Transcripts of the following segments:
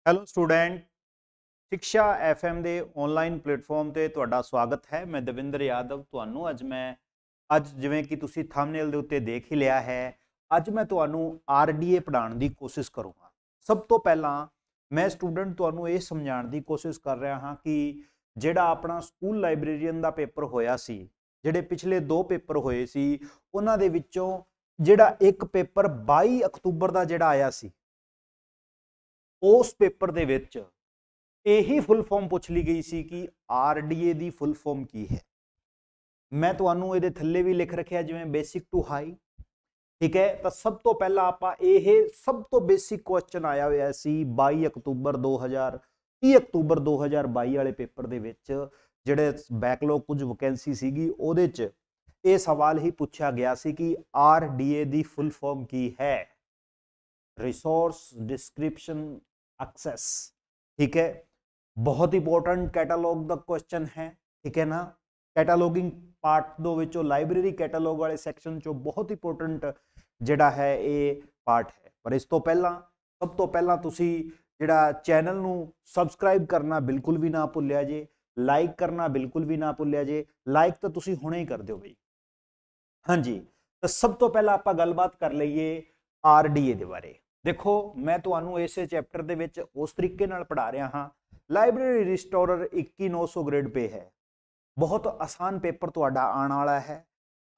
Hello student. ਸਿੱਖਿਆ FM ਦੇ online platform ਤੇ ਤੁਹਾਡਾ ਸਵਾਗਤ ਹੈ। ਮੈਂ ਦਵਿੰਦਰ ਯਾਦਵ ਤੁਹਾਨੂੰ ਅੱਜ ਜਿਵੇਂ ਕਿ ਤੁਸੀਂ ਥੰਬਨੇਲ ਦੇ ਉੱਤੇ ਦੇਖ ਹੀ ਲਿਆ ਹੈ, ਅੱਜ ਮੈਂ ਤੁਹਾਨੂੰ ਆਰਡੀਏ ਪੜ੍ਹਾਉਣ ਦੀ ਕੋਸ਼ਿਸ਼ ਕਰੂੰਗਾ। ਸਭ ਤੋਂ ਪਹਿਲਾਂ ਮੈਂ ਸਟੂਡੈਂਟ ਤੁਹਾਨੂੰ ਇਹ ਸਮਝਾਉਣ ਦੀ ਕੋਸ਼ਿਸ਼ ਕਰ ਰਿਹਾ ਹਾਂ ਕਿ ਜਿਹੜਾ ਆਪਣਾ ਸਕੂਲ ਲਾਇਬ੍ਰੇਰੀਅਨ ਦਾ ਪੇਪਰ ਹੋਇਆ ਸੀ, ਜਿਹੜੇ ਪਿਛਲੇ 2 ਪੇਪਰ ਹੋਏ ਸੀ, ਉਹਨਾਂ ਦੇ ਵਿੱਚੋਂ ਜਿਹੜਾ ਇੱਕ ਪੇਪਰ 22 ਅਕਤੂਬਰ ਦਾ ਜਿਹੜਾ ਆਇਆ ਸੀ, ਉਸ ਪੇਪਰ ਦੇ ਵਿੱਚ ਇਹੀ ਫੁੱਲ ਫਾਰਮ ਪੁੱਛ ਲਈ ਗਈ ਸੀ ਕਿ ਆਰਡੀਏ ਦੀ ਫੁੱਲ ਫਾਰਮ ਕੀ ਹੈ। ਮੈਂ ਤੁਹਾਨੂੰ ਇਹਦੇ ਥੱਲੇ ਵੀ ਲਿਖ ਰੱਖਿਆ ਜਿਵੇਂ ਬੇਸਿਕ ਟੂ ਹਾਈ, ਠੀਕ ਹੈ। ਤਾਂ ਸਭ ਤੋਂ ਪਹਿਲਾਂ ਆਪਾਂ ਇਹ ਸਭ ਤੋਂ ਬੇਸਿਕ ਕੁਐਸਚਨ ਆਇਆ ਹੋਇਆ ਸੀ 22 ਅਕਤੂਬਰ 2000 30 ਅਕਤੂਬਰ 2022 ਵਾਲੇ ਪੇਪਰ ਦੇ ਵਿੱਚ, ਜਿਹੜੇ ਬੈਕਲੌਗ ਕੁਝ ਵੈਕੈਂਸੀ ਸੀਗੀ ਉਹਦੇ 'ਚ ਇਹ ਸਵਾਲ ਹੀ ਪੁੱਛਿਆ ਗਿਆ ਸੀ ਕਿ ਆਰਡੀਏ ਦੀ ਫੁੱਲ ਫਾਰਮ ਕੀ ਹੈ। रिसोर्स डिस्क्रिप्शन एक्सेस, ठीक है। बहुत इंपॉर्टेंट कैटालॉग का क्वेश्चन है, ठीक है ना। कैटालॉगिंग पार्ट दो विचों लाइब्रेरी कैटालॉग वाले सैक्शन चो बहुत इंपॉर्टेंट जिहड़ा है ये पार्ट है। पर इस तो पहला सब तो पहला तुसी जिहड़ा चैनल नू सबसक्राइब करना बिल्कुल भी ना भुल्लिया जे, लाइक करना बिल्कुल भी ना भुल्लिया जे। लाइक तो तुसी हुणे ही कर दिओ बई। हाँ जी, तो सब तो पहला आपां गलबात कर लईए आरडीए दे बारे। देखो मैं तुहानू इसे चैप्टर दे विच उस तरीके नाल पढ़ा रहा हाँ। लाइब्रेरी रिस्टोरर 21900 ग्रेड पे है, बहुत आसान पेपर तुहाडा आने वाला है,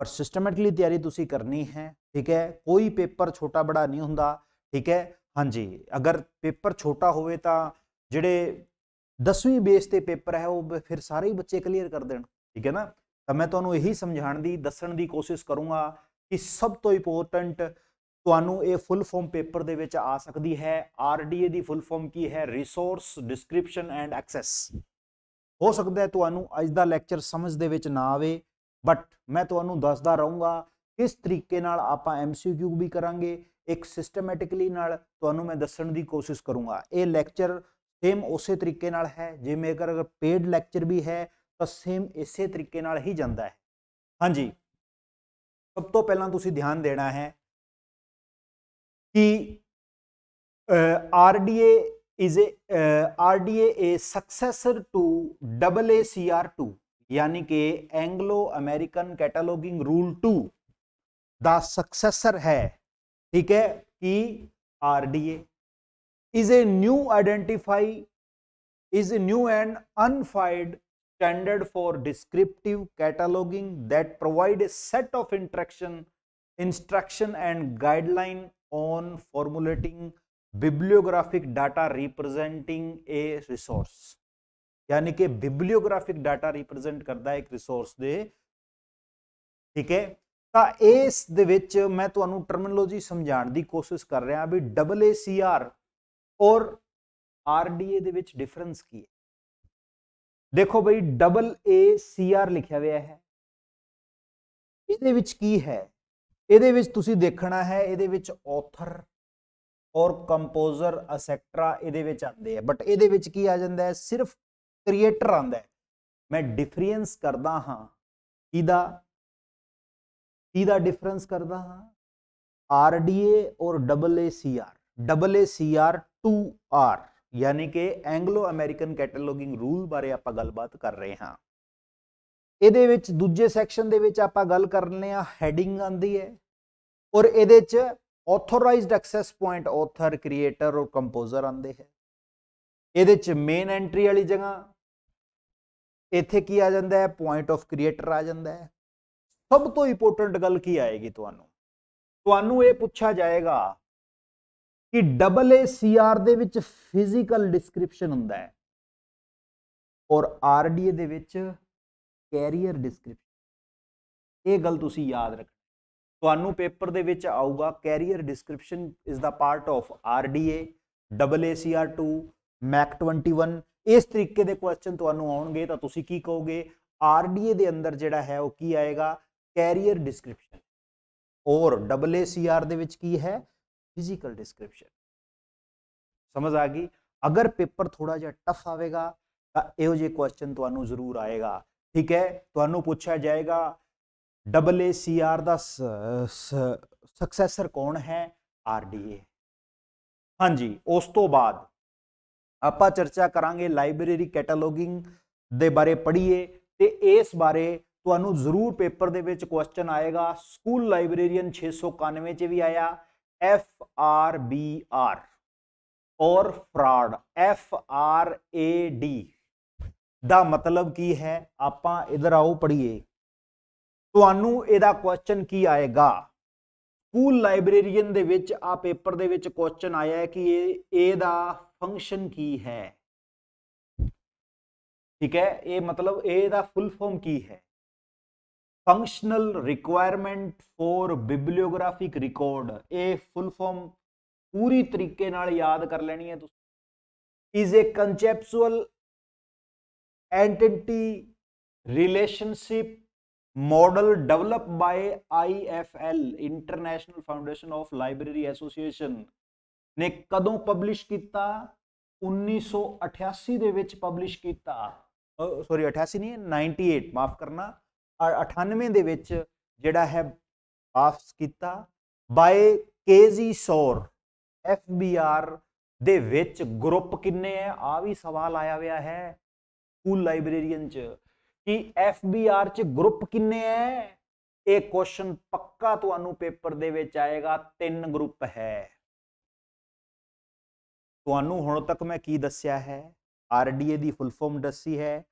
पर सिस्टमैटिकली तैयारी तुसी करनी है, ठीक है। कोई पेपर छोटा बड़ा नहीं हुंदा, ठीक है। हाँ जी, अगर पेपर छोटा होवे तां जिहड़े 10वीं बेस ते पेपर है वो फिर सारे ही बच्चे क्लीयर कर देण, ठीक है ना। तो मैं तुहानू यही समझाण दी दस्सण दी कोशिश करूंगा कि सब तो इंपोर्टेंट ਤੁਹਾਨੂੰ ਇਹ ਫੁੱਲ ਫਾਰਮ ਪੇਪਰ ਦੇ ਵਿੱਚ ਆ ਸਕਦੀ ਹੈ। ਆਰਡੀਏ ਦੀ ਫੁੱਲ ਫਾਰਮ ਕੀ ਹੈ? Resource description and access. ਹੋ ਸਕਦਾ ਹੈ ਤੁਹਾਨੂੰ ਅੱਜ ਦਾ ਲੈਕਚਰ ਸਮਝ ਦੇ ਵਿੱਚ ਨਾ ਆਵੇ, ਬਟ ਮੈਂ ਤੁਹਾਨੂੰ ਦੱਸਦਾ ਰਹੂੰਗਾ ਕਿਸ ਤਰੀਕੇ ਨਾਲ ਆਪਾਂ ਐਮਸੀਕਿਊ ਵੀ ਕਰਾਂਗੇ, ਇੱਕ ਸਿਸਟਮੈਟਿਕਲੀ ਨਾਲ ਤੁਹਾਨੂੰ ਮੈਂ ਦੱਸਣ ਦੀ ਕੋਸ਼ਿਸ਼ ਕਰੂੰਗਾ। ਇਹ ਲੈਕਚਰ ਸੇਮ ਉਸੇ ਤਰੀਕੇ ਨਾਲ ਹੈ, ਜਿਵੇਂ ਅਗਰ ਪੇਡ ਲੈਕਚਰ ਵੀ ਹੈ ਤਾਂ ਸੇਮ ਇਸੇ ਤਰੀਕੇ ਨਾਲ ਹੀ ਜਾਂਦਾ ਹੈ। ਹਾਂਜੀ, ਸਭ ਤੋਂ ਪਹਿਲਾਂ ਤੁਸੀਂ ਧਿਆਨ ਦੇਣਾ ਹੈ कि RDA is a successor to AACR2, यानी कि एंग्लो अमेरिकन कैटलॉगिंग रूल 2 दा सक्सेसर है, ठीक है। कि RDA is a new and unfied standard for descriptive cataloging that provide a set of instruction and guideline on formulating bibliographic data representing a resource, यानी कि bibliographic data represent करता है एक resource दे, ठीक है। ਤਾਂ ਇਸ ਦੇ ਵਿੱਚ ਮੈਂ ਤੁਹਾਨੂੰ ਟਰਮੀਨੋਲੋਜੀ ਸਮਝਾਉਣ ਦੀ ਕੋਸ਼ਿਸ਼ ਕਰ ਰਿਹਾ ਵੀ AACR ਔਰ RDA ਦੇ ਵਿੱਚ ਡਿਫਰੈਂਸ ਕੀ ਹੈ। ਦੇਖੋ ਬਈ AACR ਲਿਖਿਆ ਹੋਇਆ ਹੈ, ਇਹਦੇ ਵਿੱਚ ਕੀ ਹੈ? ਇਹਦੇ ਵਿੱਚ ਤੁਸੀਂ ਦੇਖਣਾ ਹੈ, ਇਹਦੇ ਵਿੱਚ ਆਥਰ ਔਰ ਕੰਪੋਜ਼ਰ ਐਸੈਟਰਾ ਇਹਦੇ ਵਿੱਚ ਆਉਂਦੇ ਆ, ਬਟ ਇਹਦੇ ਵਿੱਚ ਕੀ ਆ ਜਾਂਦਾ ਹੈ? ਸਿਰਫ ਕ੍ਰੀਏਟਰ ਆਉਂਦਾ ਹੈ। ਮੈਂ ਡਿਫਰੈਂਸ ਕਰਦਾ ਹਾਂ ਕਿਹਦਾ ਡਿਫਰੈਂਸ ਕਰਦਾ ਹਾਂ? ਆਰਡੀਏ ਔਰ AACR 2R, यानी कि एंग्लो अमेरिकन कैटलॉगिंग रूल बारे आप गलबात कर रहे हैं। ਇਹਦੇ ਵਿੱਚ ਦੂਜੇ ਸੈਕਸ਼ਨ ਦੇ ਵਿੱਚ ਆਪਾਂ ਗੱਲ ਕਰਨੇ ਆ, ਹੈਡਿੰਗ ਆਂਦੀ ਹੈ ਔਰ ਇਹਦੇ ਚ authorised access point author, creator ਔਰ ਕੰਪੋਜ਼ਰ ਆਂਦੇ ਹੈ। ਇਹਦੇ ਚ ਮੇਨ ਐਂਟਰੀ ਵਾਲੀ ਜਗ੍ਹਾ ਇੱਥੇ ਕੀ ਆ ਜਾਂਦਾ ਹੈ? ਪੁਆਇੰਟ ਆਫ ਕ੍ਰੀਏਟਰ ਆ ਜਾਂਦਾ ਹੈ। ਸਭ ਤੋਂ ਇੰਪੋਰਟੈਂਟ ਗੱਲ ਕੀ ਆਏਗੀ? ਤੁਹਾਨੂੰ ਇਹ ਪੁੱਛਿਆ ਜਾਏਗਾ ਕਿ AACR ਦੇ ਵਿੱਚ ਫਿਜ਼ੀਕਲ ਡਿਸਕ੍ਰਿਪਸ਼ਨ ਹੁੰਦਾ ਹੈ ਔਰ ਆਰਡੀਏ ਦੇ ਵਿੱਚ कैरियर डिस्क्रिप्शन। ये गल तुसी याद रखना, ਤੁਹਾਨੂੰ पेपर ਦੇ ਵਿੱਚ ਆਊਗਾ carrier description is the part of RDA, AACR2, मैक 21। इस तरीके ਦੇ ਕੁਐਸਚਨ ਤੁਹਾਨੂੰ ਆਉਣਗੇ ਤਾਂ ਤੁਸੀਂ ਕੀ ਕਹੋਗੇ? RDA ਦੇ ਅੰਦਰ ਜਿਹੜਾ ਹੈ ਉਹ ਕੀ ਆਏਗਾ? कैरियर डिस्क्रिप्शन, और AACR ਦੇ ਵਿੱਚ ਕੀ ਹੈ? Physical description. समझ आ गई? अगर पेपर थोड़ा जिहा टफ आवेगा ਤਾਂ ਇਹੋ ਜਿਹੇ ਕੁਐਸਚਨ ਤੁਹਾਨੂੰ ਜ਼ਰੂਰ ਆਏਗਾ, ठीक है। ਤੁਹਾਨੂੰ ਪੁੱਛਿਆ ਜਾਏਗਾ AACR ਦਾ ਸਕਸੈਸਰ ਕੌਣ ਹੈ? RDA। हाँ जी, उस तो बाद ਆਪਾਂ ਚਰਚਾ ਕਰਾਂਗੇ ਲਾਇਬ੍ਰੇਰੀ ਕੈਟਾਲੋਗਿੰਗ ਦੇ ਬਾਰੇ ਪੜ੍ਹੀਏ ਤੇ ਇਸ ਬਾਰੇ ਤੁਹਾਨੂੰ ਜ਼ਰੂਰ ਪੇਪਰ ਦੇ ਵਿੱਚ ਕੁਐਸਚਨ ਆਏਗਾ। ਸਕੂਲ ਲਾइब्रेरियन 691 ਚ ਵੀ ਆਇਆ, FRBR और फ्रॉड, FRAD ਦਾ ਮਤਲਬ ਕੀ ਹੈ। ਆਪਾਂ ਇਧਰ ਆਓ ਪੜ੍ਹੀਏ, ਤੁਹਾਨੂੰ ਇਹਦਾ ਕੁਐਸਚਨ ਕੀ ਆਏਗਾ। ਸਕੂਲ ਲਾइब्रेरियन ਦੇ ਵਿੱਚ ਆ ਪੇਪਰ ਦੇ ਵਿੱਚ ਕੁਐਸਚਨ ਆਇਆ ਹੈ ਕਿ ਇਹਦਾ ਫੰਕਸ਼ਨ ਕੀ ਹੈ। ਠੀਕ ਹੈ, ਇਹ ਮਤਲਬ ਇਹਦਾ ਫੁੱਲ ਫਾਰਮ ਕੀ ਹੈ। फंक्शनल रिक्वायरमेंट फॉर बिबलियोग्राफिक रिकॉर्ड, ये फुल फॉर्म पूरी तरीके नाल याद कर लेनी है। Is a conceptual entity relationship model develop by IFL, international foundation of library association ने कदों पब्लिश किया? 1988 दे विच पब्लिश किया। सॉरी 88 नहीं, 98, माफ करना, 98 ਦੇ ਵਿੱਚ ਜਿਹੜਾ ਹੈ ਪਾਸ ਕੀਤਾ ਬਾਏ KG ਸੌਰ। FBR ਦੇ ਵਿੱਚ ਗਰੁੱਪ ਕਿੰਨੇ ਹੈ, ਆ ਵੀ ਸਵਾਲ ਆਇਆ ਹੋਇਆ ਹੈ ਸਕੂਲ ਲਾइब्रेरियन ਚ ਕਿ FBR ਚ ਗਰੁੱਪ ਕਿੰਨੇ ਹੈ। ਇਹ ਕੁਐਸਚਨ ਪੱਕਾ ਤੁਹਾਨੂੰ ਪੇਪਰ ਦੇ ਵਿੱਚ ਆਏਗਾ। 3 ਗਰੁੱਪ ਹੈ। ਤੁਹਾਨੂੰ ਹੁਣ ਤੱਕ ਮੈਂ ਕੀ ਦੱਸਿਆ ਹੈ, RDA ਦੀ ਫੁੱਲ ਫਾਰਮ ਦੱਸੀ ਹੈ।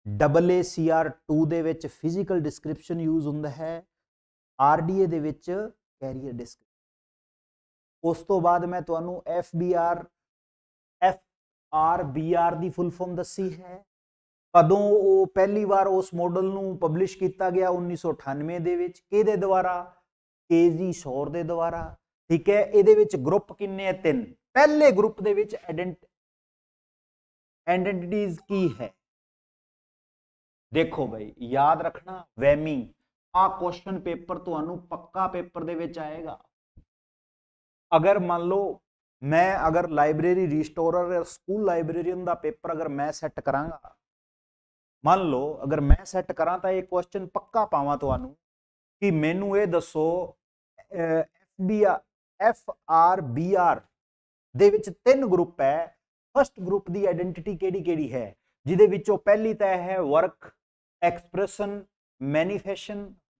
AACR2 ਦੇ ਵਿੱਚ ਫਿਜ਼ੀਕਲ ਡਿਸਕ੍ਰਿਪਸ਼ਨ ਯੂਜ਼ ਹੁੰਦਾ ਹੈ, RDA ਦੇ ਵਿੱਚ ਕੈਰੀਅਰ ਡਿਸਕ੍ਰਿਪਸ਼ਨ। ਉਸ ਤੋਂ ਬਾਅਦ ਮੈਂ ਤੁਹਾਨੂੰ FRBR ਦੀ ਫੁੱਲ ਫਾਰਮ ਦੱਸੀ ਹੈ। ਕਦੋਂ ਉਹ ਪਹਿਲੀ ਵਾਰ ਉਸ ਮਾਡਲ ਨੂੰ ਪਬਲਿਸ਼ ਕੀਤਾ ਗਿਆ? 1998 ਦੇ ਵਿੱਚ। ਕਿਹਦੇ ਦੁਆਰਾ? KG ਸੌਰ ਦੇ ਦੁਆਰਾ। ਠੀਕ ਹੈ, ਇਹਦੇ ਵਿੱਚ ਗਰੁੱਪ ਕਿੰਨੇ ਹੈ? 3। ਪਹਿਲੇ ਗਰੁੱਪ ਦੇ ਵਿੱਚ ਆਇਡੈਂਟੀਟੀਜ਼ ਕੀ ਹੈ? देखो भाई याद रखना, वैमी। आ क्वेश्चन पेपर तुहानू पक्का पेपर दे विच आएगा। अगर मान लो मैं अगर लाइब्रेरी रिस्टोरर या स्कूल लाइब्रेरियन दा पेपर अगर मैं सैट करांगा, मान लो अगर मैं सैट करा तो ये क्वेश्चन पक्का पावां तुहानू कि मैनू ये दसो FRBR दे विच 3 ग्रुप है। फर्स्ट ग्रुप दी आइडेंटिटी केड़ी है, जिहदे विचों पहली तय है वर्क, एक्सप्रेशन,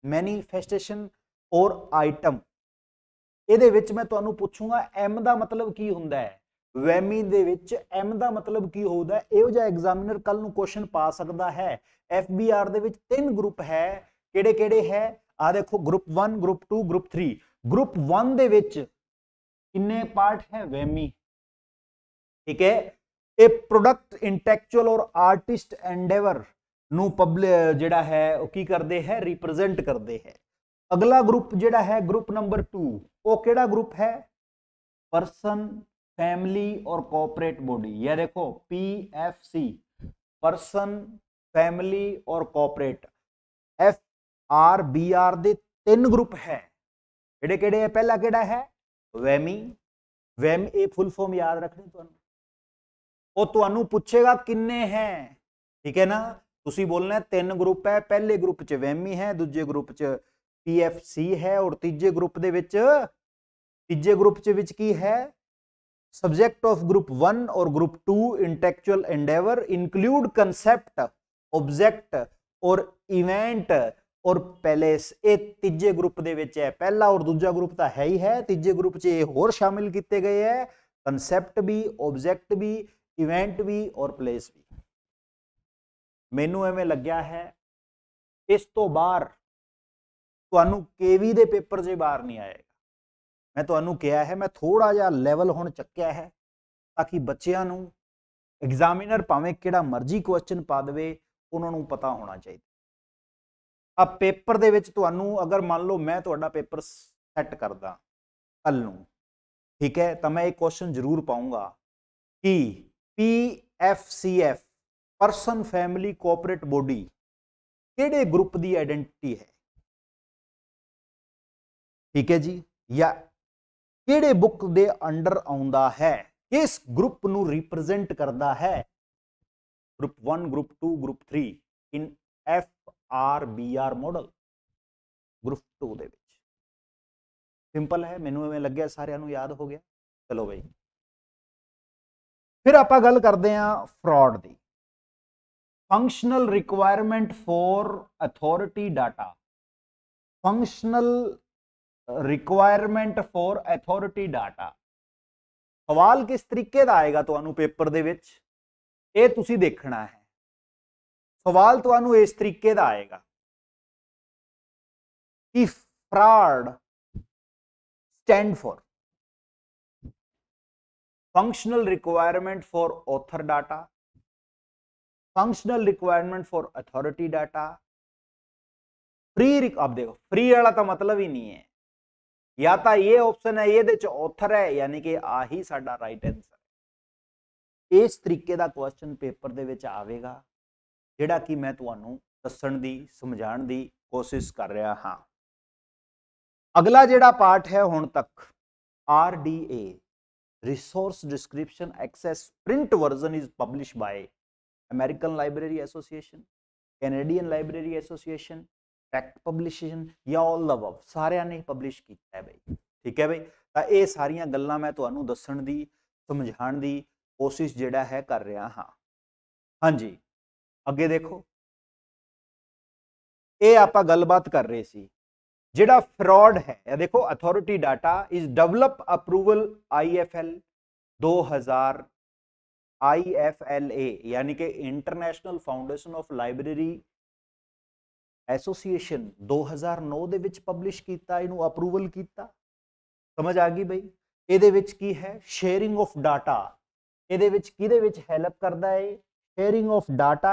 मैनीफेस्टेशन और आइटम। ਇਹਦੇ ਵਿੱਚ ਮੈਂ ਤੁਹਾਨੂੰ ਪੁੱਛੂੰਗਾ M ਦਾ ਮਤਲਬ ਕੀ ਹੁੰਦਾ ਹੈ। ਵੈਮੀ ਦੇ ਵਿੱਚ M ਦਾ ਮਤਲਬ ਕੀ ਹੁੰਦਾ ਹੈ। ਇਹੋ ਜਿਹਾ ਐਗਜ਼ਾਮੀਨਰ ਕੱਲ ਨੂੰ ਕੁਐਸਚਨ ਪਾ ਸਕਦਾ ਹੈ। FBR ਦੇ ਵਿੱਚ 3 ਗਰੁੱਪ ਹੈ। ਕਿਹੜੇ ਕਿਹੜੇ ਹੈ? ਆ ਦੇਖੋ, ਗਰੁੱਪ 1, ਗਰੁੱਪ 2, ਗਰੁੱਪ 3। ਗਰੁੱਪ 1 ਦੇ ਵਿੱਚ ਕਿੰਨੇ ਪਾਰਟ ਹੈ? ਵੈਮੀ। ਠੀਕ ਹੈ, ਇਹ ਪ੍ਰੋਡਕਟ ਇੰਟੈਲੈਕਚੁਅਲ ਔਰ ਆਰਟਿਸਟ ਐਂਡੇਵਰ ਨੂੰ ਜਿਹੜਾ ਹੈ ਉਹ ਕੀ ਕਰਦੇ ਹੈ? ਰਿਪਰੈਜ਼ੈਂਟ ਕਰਦੇ ਹੈ। ਅਗਲਾ ਗਰੁੱਪ ਜਿਹੜਾ ਹੈ ਗਰੁੱਪ ਨੰਬਰ 2, ਉਹ ਕਿਹੜਾ ਗਰੁੱਪ ਹੈ? पर्सन, फैमिली और कॉर्पोरेट बॉडी। यह देखो PFC, पर्सन, फैमिली और कॉर्पोरेट। FRBR दे 3 ग्रुप है। केड़े केड़े है? पहला केड़ा है? वैमी। वैम ए फुल फॉर्म याद रखनी तुहानू। ਉਹ ਤੁਹਾਨੂੰ ਪੁੱਛੇਗਾ ਕਿੰਨੇ ਹੈ। ठीक है ना, ਤੁਸੀਂ बोलना है 3 ग्रुप है। पहले ग्रुप च वैमी है, दूजे ग्रुप च PFC है और तीजे ग्रुप दे विच की है? सब्जेक्ट ऑफ ग्रुप 1 और group 2 intellectual Endeavour include concept, object और इवेंट और पैलेस। ये तीजे ग्रुप दे विच है। पहला और दूजा ग्रुप तो है ही है, तीजे ग्रुप च ये होर शामिल किए गए हैं, कंसेप्ट भी, ऑब्जेक्ट भी, इवेंट भी और प्लेस भी। मैनू एवें लग्या है इस तो बाहर तुहानू केवी दे पेपर से बाहर नहीं आएगा। मैं तुहानू कहा है, मैं थोड़ा जिहा लैवल हुण चक्या है ताकि बच्चों नू एग्जामिनर भावें किहड़ा मर्जी क्वेश्चन पा देवे, उन्हां नू पता होना चाहिए। अब पेपर दे विच तुहानू अगर मान लो मैं तुहाडा पेपर सैट करदा कल नू, ठीक है, तो मैं एक क्वेश्चन जरूर पाऊंगा कि PFCF, person, family, corporate body किहड़े ग्रुप की आइडेंटिटी है। ठीक है जी, या किहड़े बुक दे अंडर आउंदा है, किस ग्रुप नू रिप्रेजेंट करता है। ग्रुप 1, ग्रुप 2, ग्रुप 3 इन FRBR मॉडल ग्रुप 2 दे विच। सिंपल है, मैनू इवें लग्या सारिआं नू याद हो गया। चलो भाई। फिर आप गल करते हैं फ्रॉड की। Functional requirement for authority data, functional requirement for authority data, सवाल किस तरीके का आएगा तुहानू पेपर दे विच, ये तुसी देखना है। सवाल तुहानू इस तरीके का आएगा कि fraud stand for functional requirement for author data, functional requirement for authority data, free. अब देखो फ्री वाला तो मतलब ही नहीं है, या तो ये ऑप्शन है ये ऑथर है, यानी कि आही साडा राइट आंसर। इस तरीके का क्वेश्चन पेपर दे विच आवेगा, जिहड़ा कि मैं तुहानू दस्सण दी समझाण दी कोशिश कर रहा हाँ। अगला जिहड़ा पार्ट है हुण तक, RDA resource description access print version is publish by American library association, Canadian library association, tact publication या ऑल द अबव, सारिਆਂ ने पब्लिश किया है भाई। ठीक है भाई, तो ये सारियां गल्लां मैं तुहानू दस्सण दी समझाण दी कोशिश जिहड़ा है कर रहा हाँ। हाँ जी, अगे देखो, ये आपां गलबात कर रहे सी, जिहड़ा फ्रॉड है, देखो authority data is develop approval IFL 2000 IFLA यानी कि international foundation of library association 2009 ਦੇ ਵਿੱਚ ਪਬਲਿਸ਼ ਕੀਤਾ, ਇਹਨੂੰ ਅਪਰੂਵਲ ਕੀਤਾ। ਸਮਝ ਆ ਗਈ ਬਈ। ਇਹਦੇ ਵਿੱਚ ਕੀ ਹੈ, ਸ਼ੇਅਰਿੰਗ ਆਫ ਡਾਟਾ, ਇਹਦੇ ਵਿੱਚ ਕਿਹਦੇ ਵਿੱਚ ਹੈਲਪ ਕਰਦਾ ਹੈ, sharing of data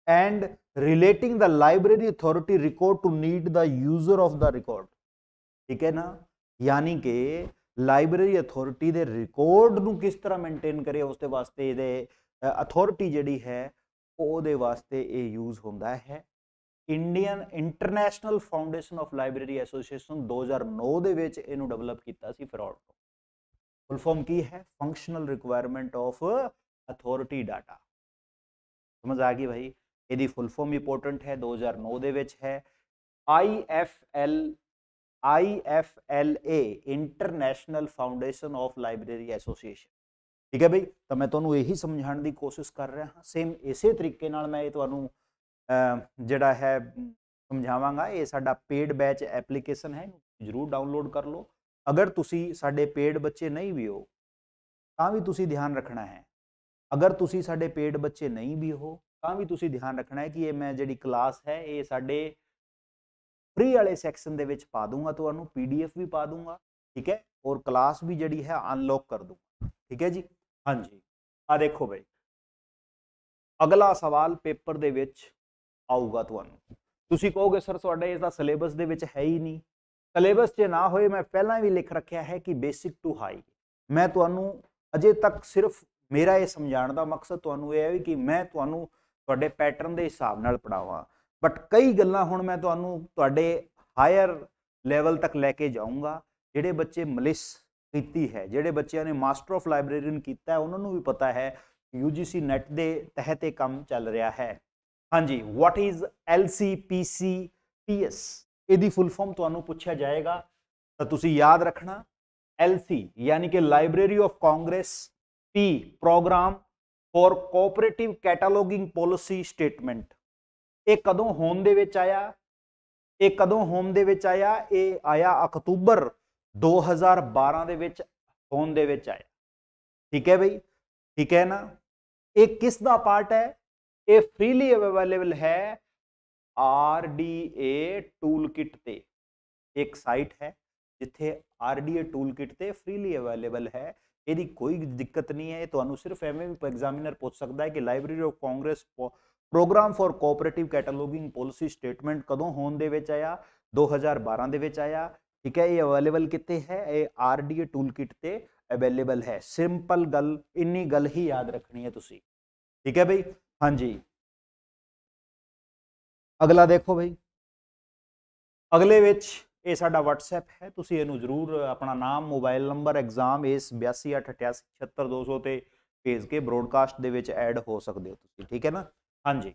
and relating the library authority record to need the user of the record. ठीक है ना, यानी कि लाइब्रेरी अथॉरिटी दे रिकॉर्ड ਨੂੰ किस तरह मेनटेन करे, उसके वास्ते ਇਹਦੇ अथॉरिटी ਜਿਹੜੀ है ਉਹਦੇ ਵਾਸਤੇ ਇਹ यूज ਹੁੰਦਾ है। Indian international foundation of library association 2009 ਦੇ ਵਿੱਚ ਇਹਨੂੰ ਡਿਵੈਲਪ ਕੀਤਾ ਸੀ फ्रॉड को। फुल फॉर्म की है functional requirement of authority data. समझ आ गई भाई, ਇਹਦੀ फुल फॉर्म इंपोर्टेंट है, 2009 ਦੇ ਵਿੱਚ है IFLA international foundation of library association. ठीक है भाई, तो मैं तुहानू यही समझाने की कोशिश कर रहा हाँ। सेम इसे तरीके नाल मैं तुहानू जिहड़ा है समझावांगा। ये साडा पेड बैच एप्लीकेशन है, जरूर डाउनलोड कर लो। अगर तुसी साडे पेड बच्चे नहीं भी हो तां भी तुसी ध्यान रखना है, अगर तुसी साडे पेड बच्चे नहीं भी हो तां भी तुसी ध्यान रखना है कि ये मैं जिहड़ी क्लास है ये साडे फ्री वाले सैक्शन दे विच पा दूंगा, तुहानू PDF भी पा दूंगा। ठीक है, और क्लास भी जिहड़ी है अनलॉक कर दूंगा। ठीक है जी, हाँ जी। आ देखो भाई, अगला सवाल पेपर दे विच आऊगा तुहानू, तुसी कहोगे सर तुहाडे इसदा सिलेबस दे विच है ही नहीं। सिलेबस च ना होए मैं पहला भी लिख रखा है कि बेसिक टू हाई। मैं तुहानू अजे तक सिर्फ मेरा ये समझाने का मकसद तुहानू ये है कि मैं तुहानू तुहाडे पैटर्न के हिसाब नाल पढ़ावां, बट कई गल्लां हुण मैं तुहानू तुहाडे हायर लैवल तक लैके जाऊँगा। जिहड़े बच्चे मलिस कीती है, जिहड़े बच्चों ने मास्टर ऑफ लाइब्रेरीन कीता है, उन्होंने भी पता है UGC नेट के तहत काम चल रहा है। हाँ जी, व्हाट इज LCPCPS, ਇਹਦੀ फुल फॉर्म तुहानू पूछा जाएगा तो तुसी याद रखना। LC यानी कि library of congress, P program for cooperative cataloging policy statement. ये कदों होम दे विच आया, ये कदों होम दे विच आया, ये आया अक्तूबर 2012 दे विच होम दे विच आया। ठीक है भाई, ठीक है ना। ये किस दा पार्ट है, ये फ्रीली अवेलेबल है RDA टूल किट ते। एक साइट है जिथे RDA टूल किट ते फ्रीली अवेलेबल है, यदि कोई दिक्कत नहीं है। तो सिर्फ एवं भी एग्जामिनर पूछ सकता है कि library of congress program for cooperative cataloging policy statement कदों होम दे विच आया, 2012 दे विच आया। ठीक है, ये अवेलेबल किते है, ये RDA टूल किट ते अवेलेबल है। सिंपल गल, इन्नी गल ही याद रखनी है तुसी। ठीक है भाई, हाँ जी। अगला देखो भाई, अगले विच ये साडा WhatsApp है, तुसी इहनू जरूर अपना नाम, मोबाइल नंबर, एग्जाम इस 8288876200 ते भेज के ब्रॉडकास्ट दे विच ऐड हो सकते हो तुसी। ठीक है ना, हाँ जी।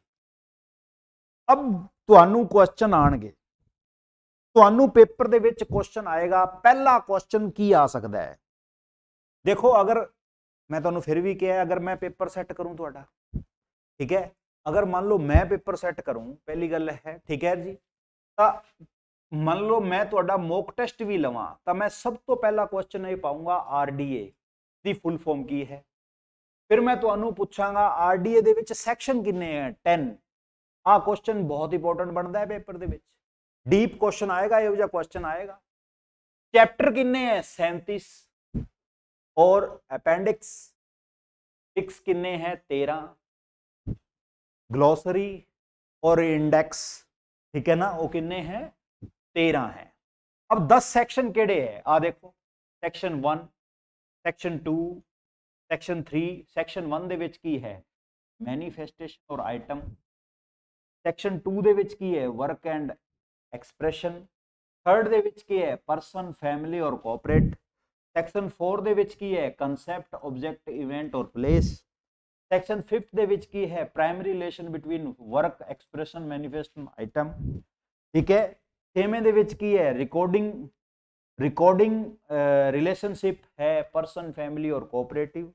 अब तुहानू क्वेश्चन आएंगे, तुहानू पेपर दे विच क्वेश्चन आएगा। पहला क्वेश्चन की आ सकता है, देखो अगर मैं तुहानू फिर भी कहा अगर मैं पेपर सैट करूं तुहाडा, ठीक है, अगर मान लो मैं पेपर सैट करूं, पहली गल है, ठीक है जी, तो मान लो मैं तुहाडा मॉक टेस्ट भी लवां तो मैं सब तो पहला क्वेश्चन ये पाऊंगा आरडीए दी फुल फॉर्म की है, फिर मैं तुहानू पूछांगा आरडीए दे विच सैक्शन किन्ने हैं 10। आ क्वेश्चन बहुत इंपॉर्टेंट बनता है पेपर दे विच, डीप क्वेश्चन आएगा, इहो जिहा क्वेश्चन आएगा। चैप्टर किन्ने हैं 37 और अपेंडिक्स सिक्स किन्ने हैं 13, ग्लोसरी और इंडेक्स, ठीक है ना, वो किन्ने हैं 13 है। अब 10 सेक्शन केड़े है आ देखो, सेक्शन 1, सेक्शन 2, सेक्शन 3, सेक्शन 1 दे विच की है मैनीफेस्टेशन और आइटम, सेक्शन 2 दे विच की है वर्क एंड एक्सप्रेशन, थर्ड दे विच की है पर्सन फैमिली और कोऑपरेट, सेक्शन 4 दे विच की है कंसेप्ट ऑब्जेक्ट इवेंट और प्लेस, सेक्शन 5 दे विच की है primary relation between work expression manifestation item, ठीक है, 6वें दे विच की है रिकॉर्डिंग रिलेशनशिप है पर्सन फैमिली और कोऑपरेटिव,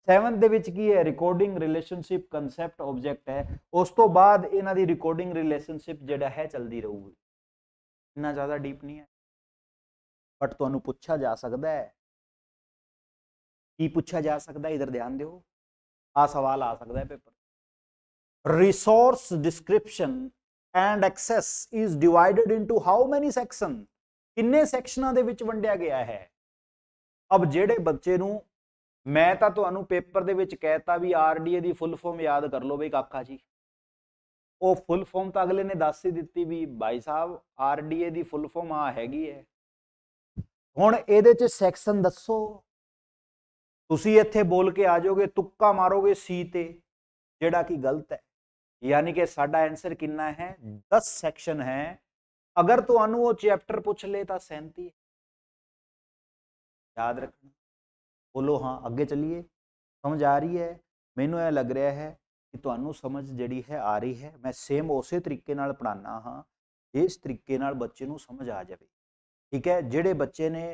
7th ਦੇ ਵਿੱਚ ਕੀ ਹੈ ਰਿਕਾਰਡਿੰਗ ਰਿਲੇਸ਼ਨਸ਼ਿਪ ਕਨਸੈਪਟ ਆਬਜੈਕਟ ਹੈ। ਉਸ ਤੋਂ ਬਾਅਦ ਇਹਨਾਂ ਦੀ ਰਿਕਾਰਡਿੰਗ ਰਿਲੇਸ਼ਨਸ਼ਿਪ ਜਿਹੜਾ ਹੈ ਚੱਲਦੀ ਰਹੂਗੀ, ਇੰਨਾ ਜ਼ਿਆਦਾ ਡੀਪ ਨਹੀਂ ਹੈ, ਬਟ ਤੁਹਾਨੂੰ ਪੁੱਛਿਆ ਜਾ ਸਕਦਾ ਹੈ। ਕੀ ਪੁੱਛਿਆ ਜਾ ਸਕਦਾ ਹੈ, ਇਧਰ ਧਿਆਨ ਦਿਓ, ਆ ਸਵਾਲ ਆ ਸਕਦਾ ਹੈ paper. Resource description and access is divided into how many section, ਕਿੰਨੇ ਸੈਕਸ਼ਨਾਂ ਦੇ ਵਿੱਚ ਵੰਡਿਆ ਗਿਆ ਹੈ। ਅਬ ਜਿਹੜੇ ਬੱਚੇ ਨੂੰ मैं तो तुहानू पेपर दे विच कहता भी आरडीए की फुल फॉर्म याद कर लो बई काका जी, वो फुल फॉर्म तो अगले ने दस ही दी भी भाई साहब आरडीए की फुल फॉर्म आ हैगी है, हुण इहदे च सैक्शन दसो, तुसीं इत्थे बोल के आ जाओगे तुक्का मारोगे सी ते, जिहड़ा कि गलत है, यानी कि साडा आंसर कितना है 10 सैक्शन है। अगर तुहानू वो चैप्टर पूछ ले तो 37 याद रखना। बोलो हाँ, अगे चलिए, समझ आ रही है, मैनू यह लग रहा है कि तुहानू समझ जिहड़ी है आ रही है। मैं सेम उस तरीके नाल पढ़ाना हाँ, इस तरीके नाल बच्चे नू समझ आ जाए, ठीक है। जिहड़े बच्चे ने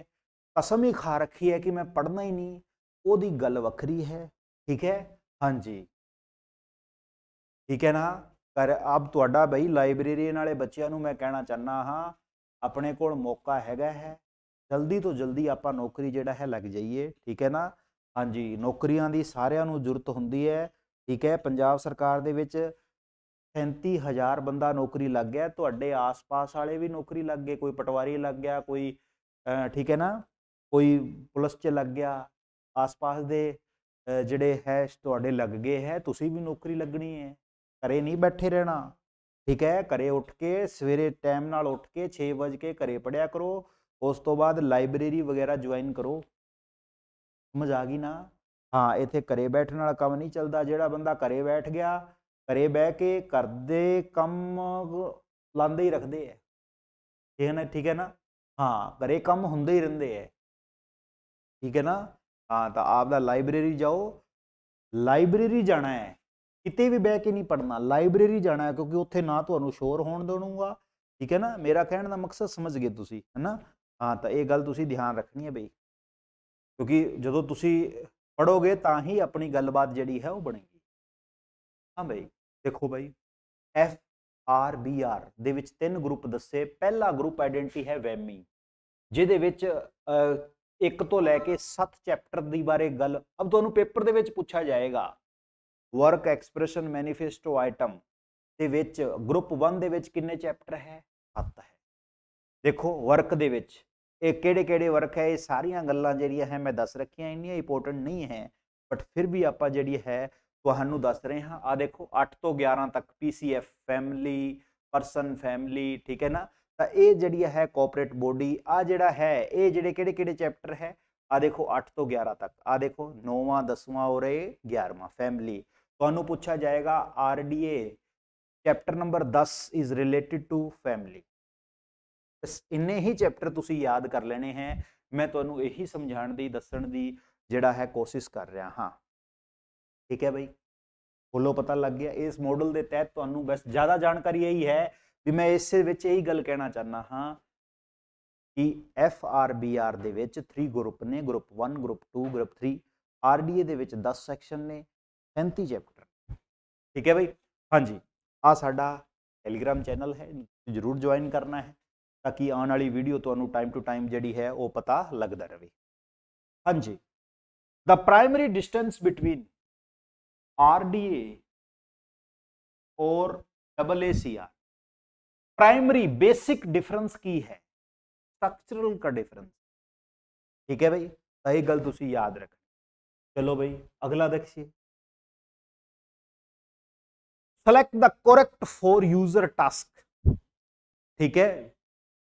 कसम ही खा रखी है कि मैं पढ़ना ही नहीं, ओदी गल वखरी है, ठीक है, हाँ जी, ठीक है ना। पर अब तुहाडा बई लाइब्रेरी वाले बच्चों नू मैं कहना चाहना हाँ, अपने कोल मौका हैगा है, जल्दी तो जल्दी आप नौकरी जिहड़ा है लग जाइए, ठीक है ना। हाँ जी, नौकरियां की सारिਆਂ ਨੂੰ जरूरत होंदी है, ठीक है। पंजाब सरकार दे विच 37,000 बंदा नौकरी लग गया, तुहाडे आस पास वाले भी नौकरी लग गए, कोई पटवारी लग गया, कोई ठीक है ना, कोई पुलिस च लग गया, आस पास दे जिहड़े है तुहाडे लग गए है, तुसीं भी नौकरी लगनी है, घरे नहीं बैठे रहना, ठीक है। घरे उठ के सवेरे टाइम नाल उठ के 6 बज के घरे पढ़िया करो, उस तो बाद लाइब्रेरी वगैरह ज्वाइन करो, समझ आ गई ना। हाँ, इत्थे घरे बैठने वाला काम नहीं चलता, जिहड़ा बंदा घरे बैठ गया, घरे बह के घर दे काम लांदे ही रखते हैं, ठीक है ना। हाँ, घरे काम हुंदे ही रहिंदे है, ठीक है ना। हाँ, तो आपदा लाइब्रेरी जाओ, लाइब्रेरी जाना है, किते भी बह के नहीं पढ़ना, लाइब्रेरी जाना है, क्योंकि उत्थे ना तुहानू शोर होण दूंगा, ठीक है ना। मेरा कहने का मकसद समझ गए तुसी, है ना। हाँ, तो ये गल तुसी ध्यान रखनी है बई, क्योंकि जो तुसी पढ़ोगे तो ही अपनी गलबात जिहड़ी है वो बनेगी। हाँ बई, देखो बई FRBR दे विच 3 ग्रुप दसे, पहला ग्रुप आइडेंटिटी है वैमी, जिहदे विच 1 तो लैके 7 चैप्टर की बारे गल अब तुहानू पेपर दे विच पूछा जाएगा। Work expression manifesto item they which group 1 दे विच किन्ने चैप्टर है 7 है। देखो वर्क दे विच किहड़े-किहड़े वर्क है, ये सारियां गल्लां जिहड़ियां है मैं दस रखियां, इन्नियां इंपोर्टेंट नहीं है, बट फिर भी आपां जिहड़ी है तुहानू दस रहे हाँ। आ देखो 8 तो 11 तक PCF फैमिली, पर्सन फैमिली, ठीक है ना। तो ये जिहड़ी है कोऑपरेट बॉडी, आ जिहड़ा है ये जिहड़े किहड़े-किहड़े चैप्टर है, आ देखो 8 तो 11 तक, आ देखो 9वां 10वां और 11वां फैमिली। तुहानू पूछा जाएगा RDA chapter number 10 is related to family, इन्ने ही चैप्टर तुसी याद कर लेने हैं। मैं तुहानू यही समझाने दी दसण दी जिहड़ा है कोशिश कर रहा हाँ, ठीक है बई। बोलो पता लग गया। इस मॉडल के तहत तुहानू बस ज़्यादा जानकारी यही है भी मैं इस विच यही गल कहना चाहना हाँ कि FRBR दे विच 3 ग्रुप ने, ग्रुप 1, ग्रुप 2, ग्रुप 3। आरडीए ਦੇ ਵਿੱਚ 10 ਸੈਕਸ਼ਨ ਨੇ 37 ਚੈਪਟਰ। ठीक है भाई, हाँ जी, आ साडा टैलीग्राम चैनल है, जरूर ज्वाइन करना है ताकि आने वाली वीडियो तुहानू टाइम टू टाइम जिहड़ी है वो पता लगता रहे। हाँ जी, the primary distance between RDA और AACR, प्राइमरी बेसिक डिफरेंस की है, स्ट्रक्चरल का डिफरेंस। ठीक है भाई, सही गल तुसी याद रख। चलो भाई अगला देखिए, select the correct for user task. ठीक है,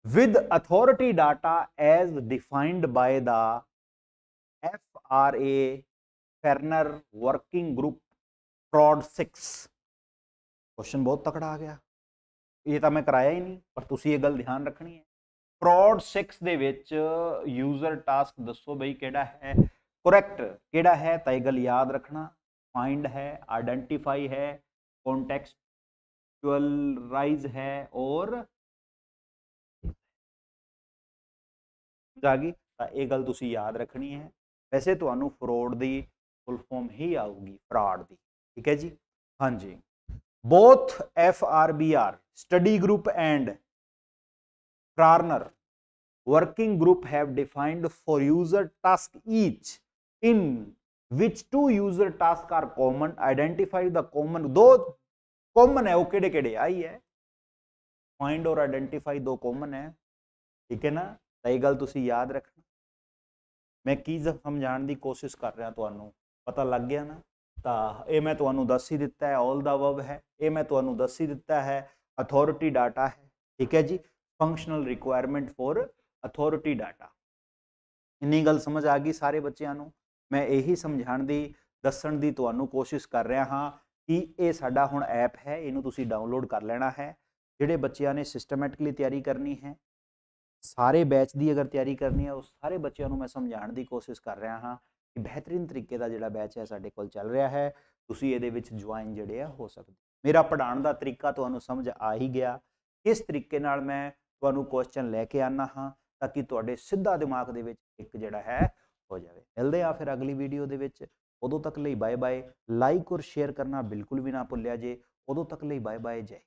with authority data as defined by the FRA FRANAR working group FRAD 6। Question बहुत तकड़ा आ गया, ये तो मैं कराया ही नहीं, पर तुसी ये गल ध्यान रखनी है। फ्रॉड 6 दे विच यूजर टास्क दसो बई केड़ा है, करेक्ट केड़ा है, तो ये गल याद रखना। फाइंड है, आइडेंटिफाई है, कॉन्टेक्सचुअलाइज है और जागी, तो ये गल तुसी याद रखनी है। वैसे तुहानू फ्रॉड दी फुल फॉर्म ही आऊगी, फ्रॉड दी। ठीक है जी, हाँ जी। Both FRBR study group and FRANAR working group have defined for user task each in which 2 user task are common, identify the common. 2 common है, वो केड़े केड़े आई है, फाइंड और आइडेंटिफाई 2 कॉमन है। ठीक है ना, सही गल तुसी याद रखना। मैं की समझाने की कोशिश कर रहा, तुहानू पता लग गया ना। तो ये मैं तुहानू दस ही दिता है, ऑल द अबव है, ये मैं तुहानू दस ही दिता है, अथॉरिटी डाटा है। ठीक है जी, functional requirement for authority data. इन्नी गल समझ आ गई सारे बच्चों को। मैं यही समझाने की दसन की तुहानू कोशिश कर रहा हाँ कि ये साडा हुण ऐप है, इनू तुसी डाउनलोड कर लेना है। जिहड़े बच्चों ने सिस्टमैटिकली तैयारी करनी है, सारे बैच की अगर तैयारी करनी है, उस सारे बच्चों को मैं समझाने की कोशिश कर रहा हाँ कि बेहतरीन तरीके का जिहड़ा बैच है साडे कोल चल रहा है, तुसी इहदे विच ज्वाइन जिहड़े आ हो सकदे। मेरा पढ़ाने का तरीका तुहानू समझ आ ही गया, किस तरीके नाल मैं तुहानू क्वेश्चन लैके आना हाँ ताकि तुहाडे सीधा दिमाग दे विच एक जिहड़ा है हो जाए। मिलदे आ फिर अगली वीडियो दे विच, उदों तक लई बाय बाय। लाइक और शेयर करना बिल्कुल भी ना भुल्लिया जे। उदों तक लई बाय बाय, जय।